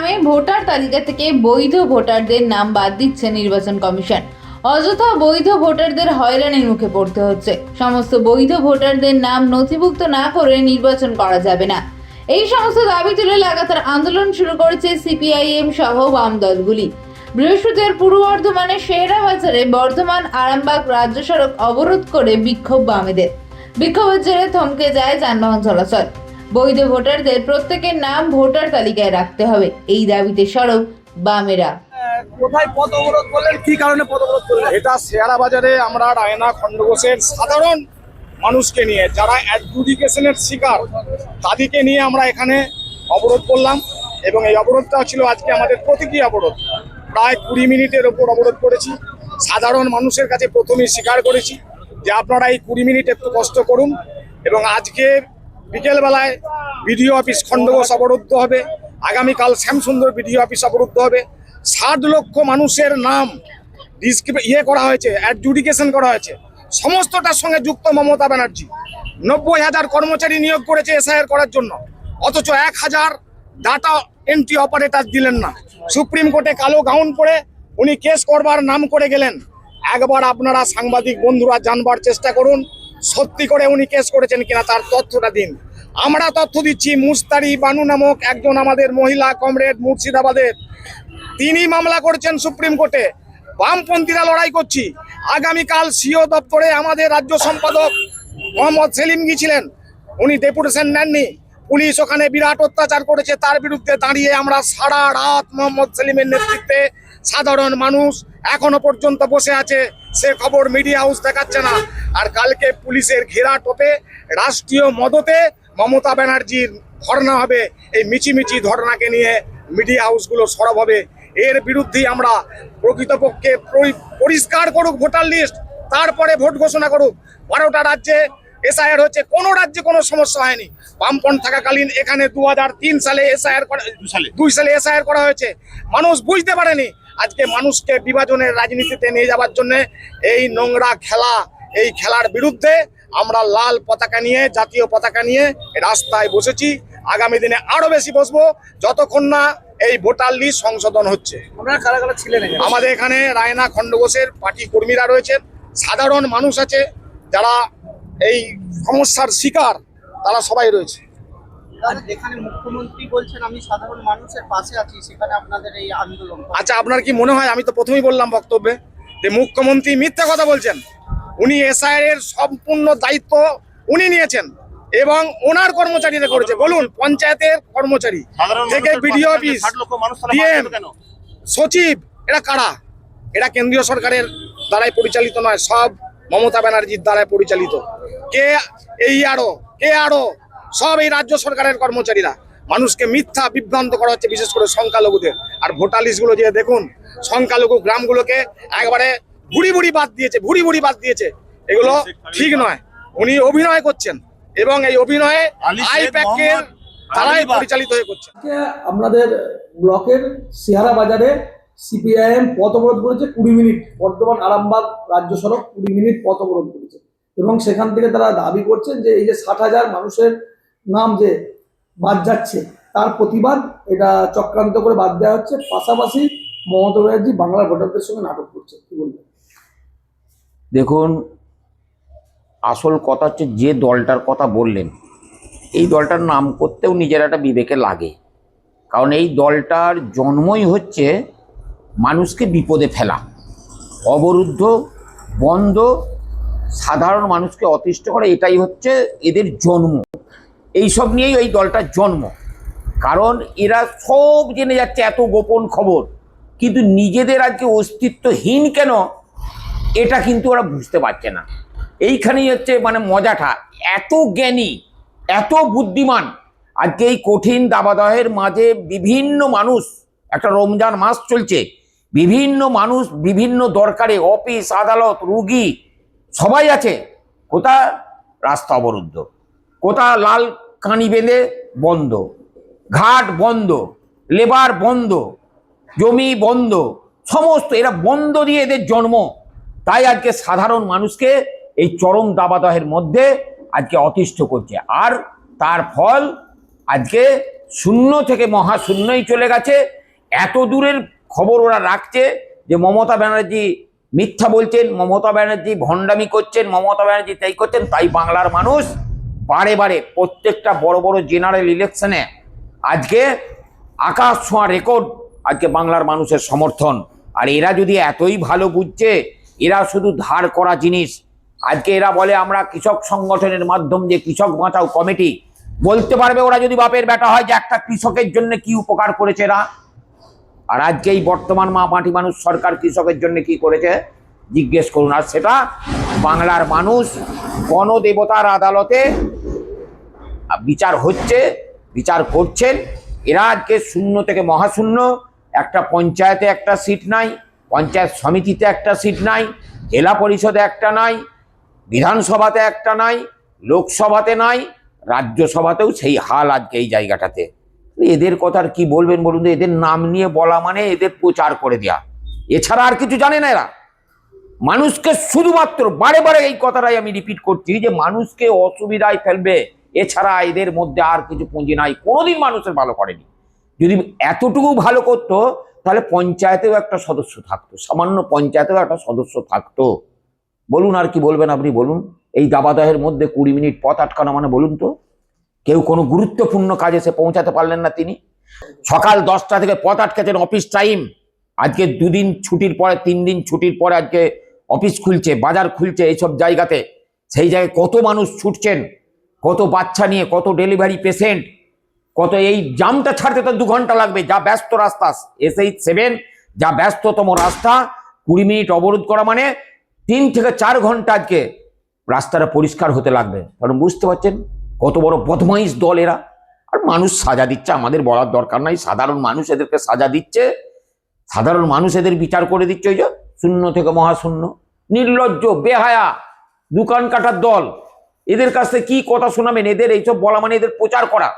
নামে ভোটার তালিকা থেকে বৈধ ভোটারদের নাম বাদ দিচ্ছে নির্বাচন কমিশন। অযথা বৈধ ভোটারদের হয়রানির মুখে পড়তে হচ্ছে। সমস্ত বৈধ ভোটারদের নাম নথিভুক্ত না করে নির্বাচন করা যাবে না। এই সমস্ত দাবি তুলে লাগাতার আন্দোলন শুরু করেছে সিপিআইএম সহ বাম দলগুলি। বৃহস্পতিবার পূর্ব বর্ধমানের শেহরা বাজারে বর্ধমান আরামবাগ রাজ্য সড়ক অবরোধ করে বিক্ষোভ বামেদের। বিক্ষোভের জেরে থমকে যায় যানবাহন চলাচল। বৈধ ভোটারদের প্রত্যেকের নাম ভোটার তালিকায় রাখতে হবে, এই দাবিতে সরব বামেরা। কোথায় পথ অবরোধ করলেন, কি কারণে পথ অবরোধ করলেন? এটা শেয়ারা বাজারে আমরা রায়না খণ্ডঘোষের সাধারণ মানুষকে নিয়ে, যারা অ্যাডজুডিকেশনের শিকার, তাদেরকে নিয়ে আমরা এখানে অবরোধ করলাম। এবং এই অবরোধটা ছিল আজকে আমাদের প্রতীকী অবরোধ। প্রায় 20 মিনিটের ওপর অবরোধ করেছি। সাধারণ মানুষের কাছে প্রথমেই স্বীকার করেছি যে আপনারা এই 20 মিনিট একটু কষ্ট করুন। এবং আজকে বিকেলবেলায় বিডিও অফিস খণ্ডঘোষ অবরুদ্ধ হবে, আগামীকাল শ্যামসুন্দর বিডিও অফিস অবরুদ্ধ হবে। 60 লক্ষ মানুষের নাম করা হয়েছে, অ্যাডজুডিকেশন করা হয়েছে, সমস্তটার সঙ্গে যুক্ত মমতা ব্যানার্জি। 90,000 কর্মচারী নিয়োগ করেছে এসআইআর করার জন্য, অথচ 1,000 ডাটা এন্ট্রি অপারেটর দিলেন না। সুপ্রিম কোর্টে কালো গাউন পরে উনি কেস করবার নাম করে গেলেন। একবার আপনারা সাংবাদিক বন্ধুরা জানবার চেষ্টা করুন, সত্যি করে উনি কেস করেছেন কিনা তার তথ্যটা দিন। আমরা তথ্য দিচ্ছি, মুস্তারি বানু নামক একজন আমাদের মহিলা কমরেড মুর্শিদাবাদের, তিনি মামলা করেছেন সুপ্রিম কোর্টে। বামপন্থীরা লড়াই করছি। আগামীকাল সিও দপ্তরে আমাদের রাজ্য সম্পাদক মোহাম্মদ সেলিম গিয়েছিলেন, উনি ডেপুটেশন নেননি। পুলিশ ওখানে বিরাট অত্যাচার করেছে, তার বিরুদ্ধে দাঁড়িয়ে আমরা সারা রাত মোহাম্মদ সেলিমের নেতৃত্বে সাধারণ মানুষ এখনো পর্যন্ত বসে আছে, সে খবর মিডিয়া হাউস দেখাচ্ছে না। আর কালকে পুলিশের ঘেরা টোপে রাষ্ট্রীয় মদতে মমতা ব্যানার্জির ধর্ণা হবে। এই মিছিমিছি ধর্ণাকে নিয়ে মিডিয়া হাউসগুলো সরব হবে। এর বিরুদ্ধেই আমরা প্রকৃতপক্ষে পরিষ্কার করুক ভোটার লিস্ট, তারপরে ভোট ঘোষণা করুক। 12টা রাজ্যে এসআইআর হচ্ছে, কোনো রাজ্যে কোনো সমস্যা হয়নি। বামপন্থ থাকাকালীন এখানে 2003 সালে এসআইআর 2 সালে এসআইআর করা হয়েছে, মানুষ বুঝতে পারেনি। আজকে মানুষকে বিভাজনের রাজনীতিতে নিয়ে যাওয়ার জন্য এই নোংরা খেলা, এই খেলার বিরুদ্ধে আমরা লাল পতাকা নিয়ে, জাতীয় পতাকা নিয়ে রাস্তায় বসেছি। আগামী দিনে আরো বেশি বসবো, যতক্ষণ না এই ভোটার লিস্ট সংশোধন হচ্ছে। আমাদের এখানে রায়না খণ্ডঘোষের পার্টি কর্মীরা রয়েছেন, সাধারণ মানুষ আছে যারা এই সমস্যার শিকার, তারা সবাই রয়েছে। যেখানে মুখ্যমন্ত্রী বলছেন আমি সাধারণ মানুষের পাশে আছি, সেখানে আপনাদের এই আন্দোলন। আচ্ছা, আপনার কি মনে হয়, আমি তো প্রথমেই বললাম বক্তব্যে যে মুখ্যমন্ত্রী মিথ্যা কথা বলছেন। উনি এসআইআর এর সম্পূর্ণ দায়িত্ব উনি নিয়েছেন এবং ওনার কর্মচারীরা করেছে। বলুন, পঞ্চায়েতের কর্মচারী থেকে বিডিও অফিস, ডিএম, সচিব, এরা কারা? এরা কেন্দ্রীয় সরকারের দ্বারাই পরিচালিত নয়, সব মমতা ব্যানার্জির দ্বারাই পরিচালিত। কে আরো সব এই রাজ্য সরকারের কর্মচারীরা। মানুষকে মিথ্যা বিভ্রান্ত করা হচ্ছে, বিশেষ করে সংখ্যালঘুদের। আর ভোটার লিস্টগুলো যে দেখুন, সংখ্যালঘু গ্রামগুলোকে একবারে ভুড়ি বাদ দিয়েছে। এগুলো ঠিক নয়, উনি অভিনয় করছেন এবং এই অভিনয়ে আইপ্যাকের দ্বারাই পরিচালিত হয়ে করছেন। আপনাদের ব্লকের শেহারা বাজারে সিপিআইএম পথ অবরোধ করেছে 20 মিনিট। বর্ধমান আরামবাগ রাজ্য সড়ক 20 মিনিট পথ অবরোধ করেছে এবং সেখান থেকে তারা দাবি করছেন যে এই যে 60,000 মানুষের নাম যে বাদ যাচ্ছে, তার প্রতিবাদ, এটা চক্রান্ত করে বাদ দেওয়া হচ্ছে। পাশাপাশি মমতা ব্যানার্জি বাংলার ভোটারদের সঙ্গে নাটক করছে। কি বলবেন? দেখুন, আসল কথা হচ্ছে, যে দলটার কথা বললেন, এই দলটার নাম করতেও নিজের একটা বিবেকে লাগে। কারণ এই দলটার জন্মই হচ্ছে মানুষকে বিপদে ফেলা, অবরুদ্ধ, বন্ধ, সাধারণ মানুষকে অতিষ্ঠ করা, এটাই হচ্ছে এদের জন্ম। এইসব নিয়েই এই দলটার জন্ম। কারণ এরা সব জেনে যাচ্ছে, এত গোপন খবর, কিন্তু নিজেদের আজকে অস্তিত্বহীন কেন, এটা কিন্তু ওরা বুঝতে পারছে না। এইখানেই হচ্ছে মানে মজাটা। এত জ্ঞানী, এত বুদ্ধিমান, আজকে এই কঠিন দাবদাহের মাঝে বিভিন্ন মানুষ, একটা রমজান মাস চলছে, বিভিন্ন মানুষ বিভিন্ন দরকারে, অফিস আদালত, রুগী সবাই আছে। কোথা রাস্তা অবরুদ্ধ, কোথা লাল কানি বেঁধে বন্ধ, ঘাট বন্ধ, লেবার বন্ধ, জমি বন্ধ, সমস্ত এরা বন্ধ দিয়ে এদের জন্ম। তাই আজকে সাধারণ মানুষকে এই চরম দাবদাহের মধ্যে আজকে অতিষ্ঠ করছে। আর তার ফল আজকে শূন্য থেকে মহাশূন্যই চলে গেছে। এত দূরের খবর ওরা রাখছে যে মমতা ব্যানার্জি মিথ্যা বলছেন, মমতা ব্যানার্জি ভণ্ডামি করছেন, মমতা ব্যানার্জি তাই করছেন। তাই বাংলার মানুষ বারে বারে প্রত্যেকটা বড় বড় জেনারেল ইলেকশনে আজকে আকাশ ছোঁয়া রেকর্ড আজকে বাংলার মানুষের সমর্থন। আর এরা যদি এতই ভালো বুঝছে, এরা শুধু ধার করা জিনিস। আজকে এরা বলে আমরা কৃষক সংগঠনের মাধ্যম দিয়ে কৃষক বাঁচাও কমিটি, বলতে পারবে ওরা যদি বাপের বেটা হয় যে একটা কৃষকের জন্য কি উপকার করেছে এরা? আর আজকে এই বর্তমান মাটি মানুষ সরকার কৃষকের জন্য কি করেছে জিজ্ঞেস করুন। আর সেটা বাংলার মানুষ গণদেবতার আদালতে বিচার হচ্ছে, বিচার করছেন। এরা আজকে শূন্য থেকে মহাশূন্য, একটা পঞ্চায়েতে একটা সিট নাই, পঞ্চায়েত সমিতিতে একটা সিট নাই, জেলা পরিষদে একটা নাই, বিধানসভাতে একটা নাই, লোকসভাতে নাই, রাজ্যসভাতেও সেই হাল আজকে এই জায়গাটাতে। এদের কথা আর কি বলবেন বলুন তো? এদের নাম নিয়ে বলা মানে এদের প্রচার করে দেয়া, এছাড়া আর কিছু জানে না এরা। মানুষকে শুধুমাত্র বারে বারে এই কথাটাই আমি রিপিট করছি যে মানুষকে অসুবিধায় ফেলবে, এছাড়া এদের মধ্যে আর কিছু পুঁজি নাই। কোনোদিন মানুষের ভালো করেনি। যদি এতটুকু ভালো করতো তাহলে পঞ্চায়েতেও একটা সদস্য থাকতো, সামান্য পঞ্চায়েতেও একটা সদস্য থাকতো। বলুন আর কি বলবেন আপনি বলুন? এই দাবাদহের মধ্যে 20 মিনিট পথ আটকানো মানে বলুন তো? কেউ কোনো গুরুত্বপূর্ণ কাজে সে পৌঁছাতে পারলেন না। তিনি সকাল 10টা থেকে পথ আটকেছেন, অফিস টাইম। আজকে 2 দিন ছুটির পরে 3 দিন ছুটির পরে আজকে অফিস খুলছে, বাজার খুলছে, এইসব জায়গাতে। সেই জায়গায় কত মানুষ ছুটছেন, কত বাচ্চা নিয়ে, কত ডেলিভারি পেশেন্ট, কত এই জামটা ছাড়তে তো 2 ঘন্টা লাগবে। যা ব্যস্ত রাস্তা SH7, যা ব্যস্ততম রাস্তা, 20 মিনিট অবরোধ করা মানে 3 থেকে 4 ঘন্টা আজকে রাস্তাটা পরিষ্কার হতে লাগবে। কারণ বুঝতে পারছেন কত বড় বদমাইশ দল এরা। আর মানুষ সাজা দিচ্ছে, আমাদের বলার দরকার নাই। সাধারণ মানুষ এদেরকে সাজা দিচ্ছে, সাধারণ মানুষ এদের বিচার করে দিচ্ছে। ওই যে শূন্য থেকে মহাশূন্য, নির্লজ্জ, বেহায়া, দোকান কাটার দল। এদের কাছ থেকে কি কথা শোনাবেন? এদের এইসব বলা মানে এদের প্রচার করা।